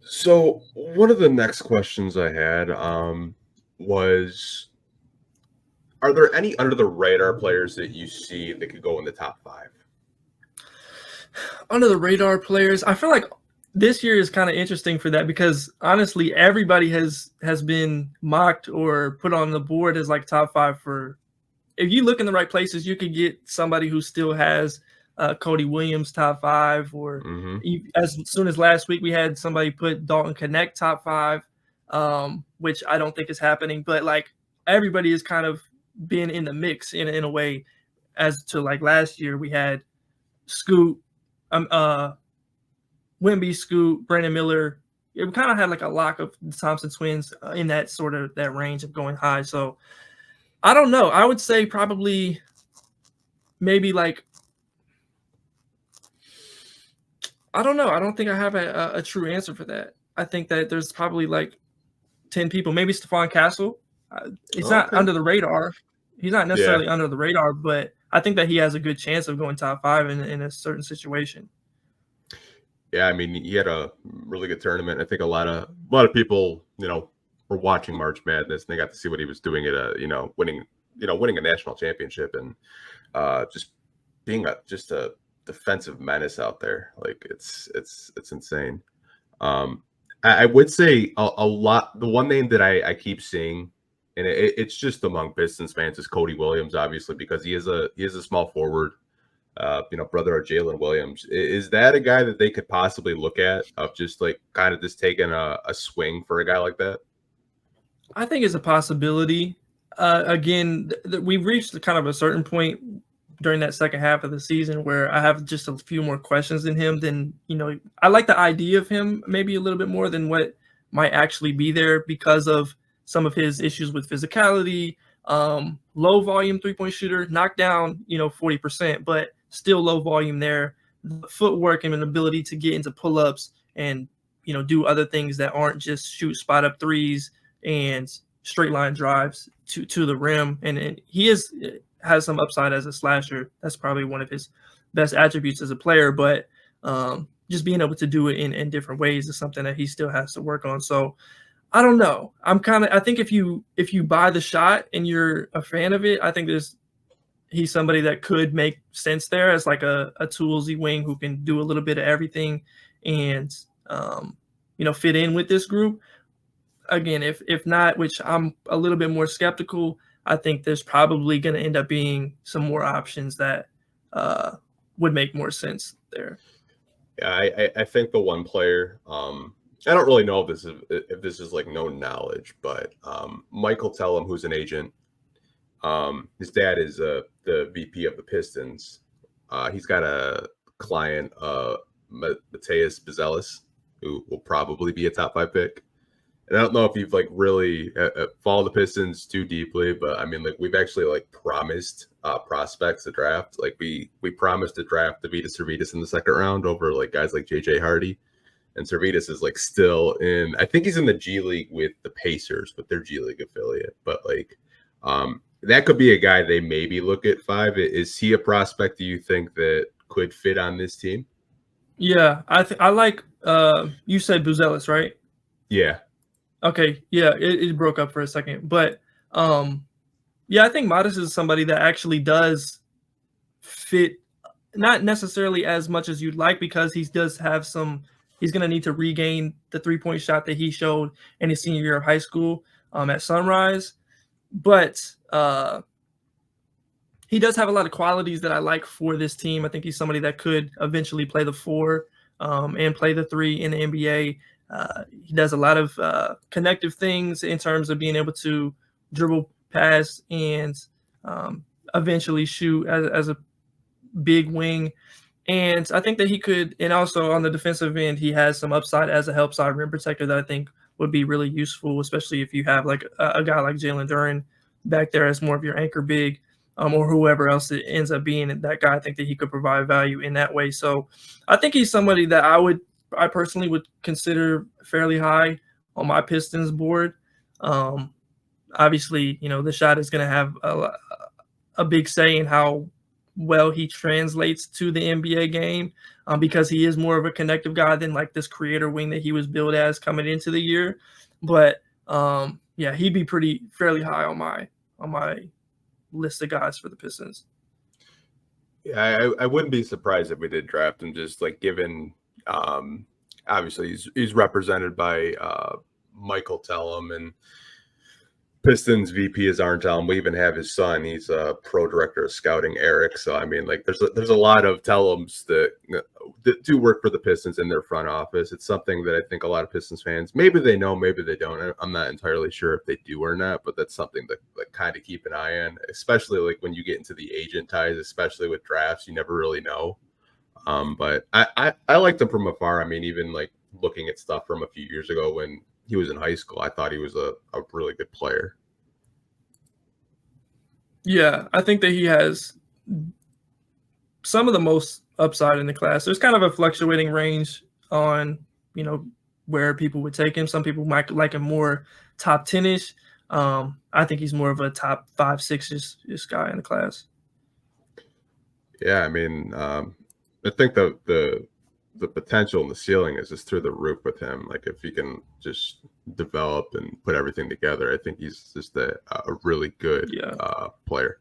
So one of the next questions I had was, are there any under the radar players that you see that could go in the top five? Under the radar players, I feel like this year is kind of interesting for that because honestly, everybody has been mocked or put on the board as like top five for. If you look in the right places, you could get somebody who still has Cody Williams top five, or Mm-hmm. as soon as last week we had somebody put Dalton Connect top five, which I don't think is happening. But like everybody has kind of been in the mix in a way. As to like last year, we had Scoot, um, uh, Wimby, Scoot, Brandon Miller. It kind of had like a lock of the Thompson twins in that sort of that range of going high. So I don't know. I would say probably maybe like I don't know. I don't think I have a true answer for that. I think that there's probably like 10 people. Maybe Stephon Castle. He's not Okay. under the radar. He's not Yeah. necessarily under the radar, but I think that he has a good chance of going top five in a certain situation. Yeah. I mean, he had a really good tournament. I think a lot of people, were watching March Madness and they got to see what he was doing at winning a national championship and just being a defensive menace out there. Like it's insane. I would say a lot. The one name that I keep seeing, and it's just among Pistons fans, is Cody Williams, obviously, because he is a small forward. Brother of Jalen Williams. Is that a guy that they could possibly look at of just like kind of just taking a swing for a guy like that? I think it's a possibility. Again, we've reached kind of a certain point during that second half of the season where I have just a few more questions in him than, I like the idea of him maybe a little bit more than what might actually be there because of some of his issues with physicality, low volume 3-point shooter, knocked down, 40%, but still low volume there. The footwork and an ability to get into pull-ups and, do other things that aren't just shoot spot up threes and straight line drives to the rim. And he has some upside as a slasher. That's probably one of his best attributes as a player, but just being able to do it in different ways is something that he still has to work on. So I don't know. I think if you buy the shot and you're a fan of it, I think he's somebody that could make sense there as like a toolsy wing who can do a little bit of everything and fit in with this group. Again, if not, which I'm a little bit more skeptical, I think there's probably going to end up being some more options that would make more sense there. Yeah, I think the one player, I don't really know if this is like known knowledge, but Michael Tellem, who's an agent, his dad is the VP of the Pistons. He's got a client, Mateus Buzelis, who will probably be a top 5 pick. And I don't know if you've like really followed the Pistons too deeply, but I mean, like we've actually like promised prospects to draft. Like we promised to draft Davidas Servitas in the second round over like guys like JJ Hardy, and Servitas is like still in. I think he's in the G League with the Pacers, with their G League affiliate. But like that could be a guy they maybe look at 5. Is he a prospect? Do you think that could fit on this team? Yeah, I like. You said Buzelis, right? Yeah. Okay, yeah, it broke up for a second, but yeah, I think Modest is somebody that actually does fit, not necessarily as much as you'd like because he does have some. He's going to need to regain the 3-point shot that he showed in his senior year of high school at Sunrise, but he does have a lot of qualities that I like for this team. I think he's somebody that could eventually play the 4 and play the 3 in the NBA. He does a lot of connective things in terms of being able to dribble, pass, and eventually shoot as a big wing. And I think that he could, and also on the defensive end, he has some upside as a help side rim protector that I think would be really useful, especially if you have like a guy like Jalen Duren back there as more of your anchor big, or whoever else it ends up being that guy. I think that he could provide value in that way. So I think he's somebody that I personally would consider fairly high on my Pistons board. Obviously, the shot is going to have a big say in how well he translates to the NBA game, because he is more of a connective guy than like this creator wing that he was billed as coming into the year. But yeah, he'd be fairly high on my list of guys for the Pistons. Yeah, I wouldn't be surprised if we did draft him, just like given obviously he's represented by Michael Tellum, and Pistons VP is Arn Tellum. We even have his son. He's a pro director of scouting, Eric. So I mean, like there's a lot of Tellums that do work for the Pistons in their front office. It's something that I think a lot of Pistons fans, maybe they know, maybe they don't. I'm not entirely sure if they do or not, but that's something that like kind of keep an eye on, especially like when you get into the agent ties, especially with drafts, you never really know. But I liked him from afar. I mean, even like looking at stuff from a few years ago when he was in high school, I thought he was a really good player. Yeah, I think that he has some of the most upside in the class. There's kind of a fluctuating range on, where people would take him. Some people might like him more top 10-ish. I think he's more of a top 5, 6-ish guy in the class. Yeah, I mean, I think the potential and the ceiling is just through the roof with him. Like if he can just develop and put everything together, I think he's just a really good player.